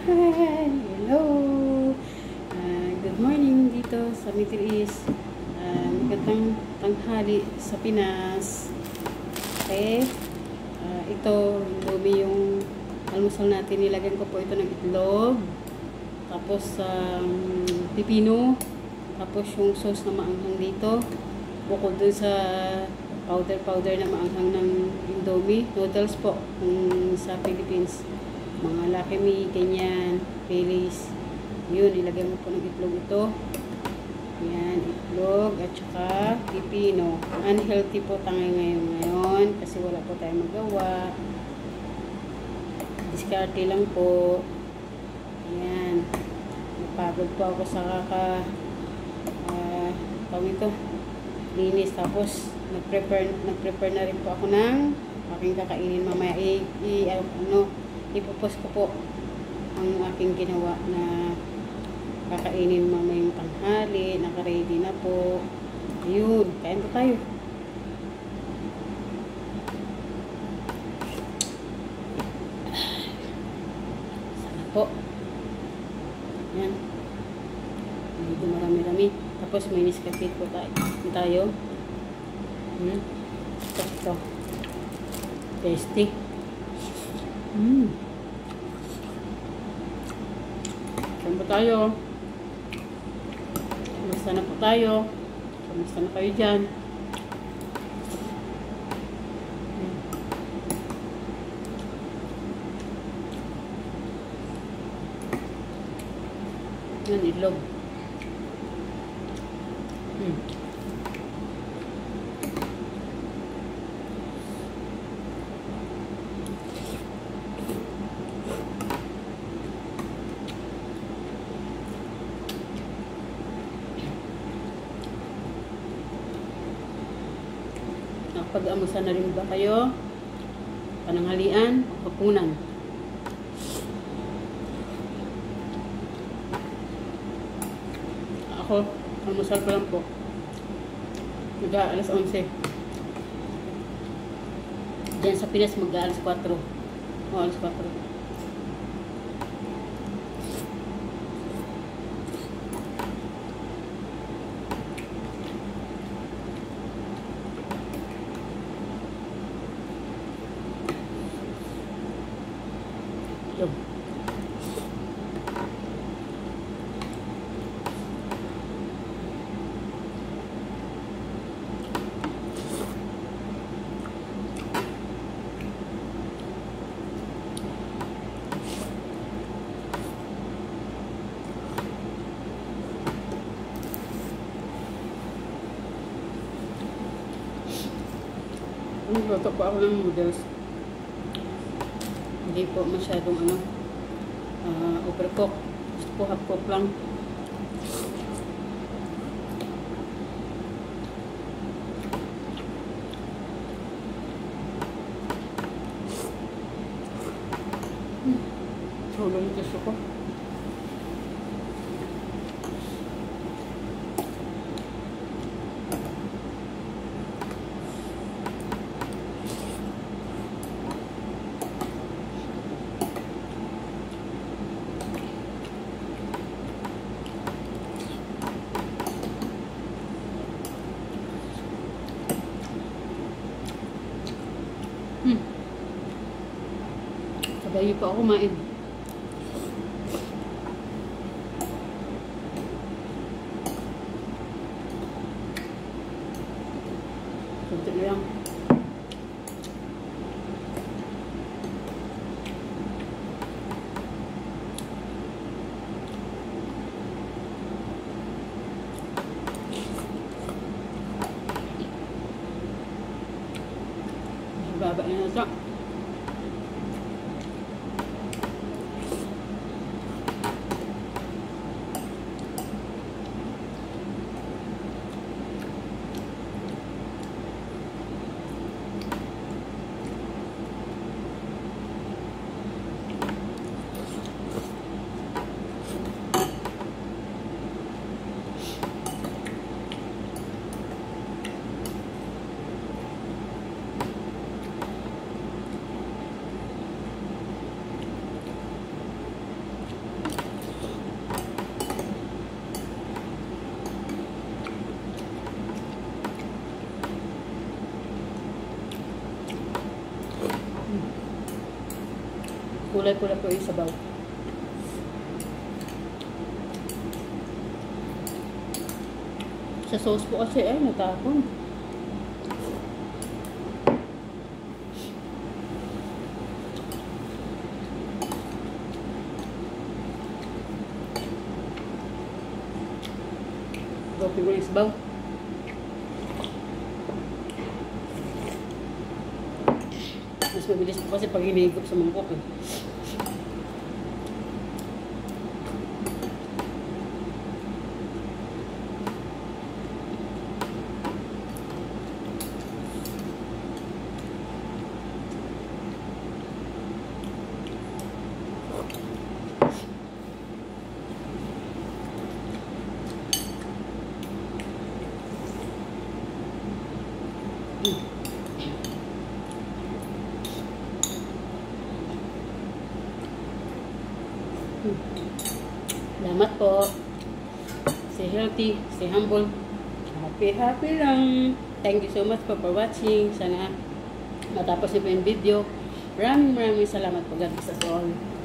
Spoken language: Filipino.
Hi! Hello! Good morning dito sa Middle East. Magandang tanghali sa Pinas. Okay? Ito, lumi yung almusal natin. Nilagyan ko po ito ng itlog. Tapos, pipino. Tapos, yung sauce na maanghang dito. Bukod dun sa powder na maanghang ng Indomie. Noodles po, kung sa Philippines. Mga Lucky Me, ganyan, Baileys. Yun, ilagay mo po ng itlog ito. Yan, itlog at saka pipino. Unhealthy po tayo ngayon kasi wala po tayong magawa. Diskarte lang po. Yan. Napagod po ako sa tawag ito, linis. Tapos, nag-prepare na rin po ako ng aking kakainin mamaya. Ipopost ko po ang aking ginawa na kakainin mamayang tanghali. Naka-ready na po. Ayun, kain po tayo. Sana po. Yan. Medyo marami-rami. Tapos may Nescafe po tayo. Ito. Tasty. Kain po tayo. Kamusta na po tayo? Kamusta na kayo dyan? Yan, itlog. Pag-amusan na rin ba kayo? Pananghalian o hapunan? Ako, almusal ko lang po. Alas 11. Diyan sa Pinas alas 4. O, alas 4. Yun. Nagluto po ako ng noodles. Hindi po masyadong overcook. Gusto po half cook lang. Tulong gusto ko. Sabay pa ako kumain. Kunti na lang. Baba na ito. kulay pula po yung sabaw. Sa sauce po kasi ay natapon. Gopi ko yung sabaw. Mas mabilis po kasi pag hinihigop sa mangkok eh. Salamat po. Stay healthy, stay humble. Happy lang. Thank you so much for watching. Sana matapos niyo po yung video. Maraming salamat po. God bless us all.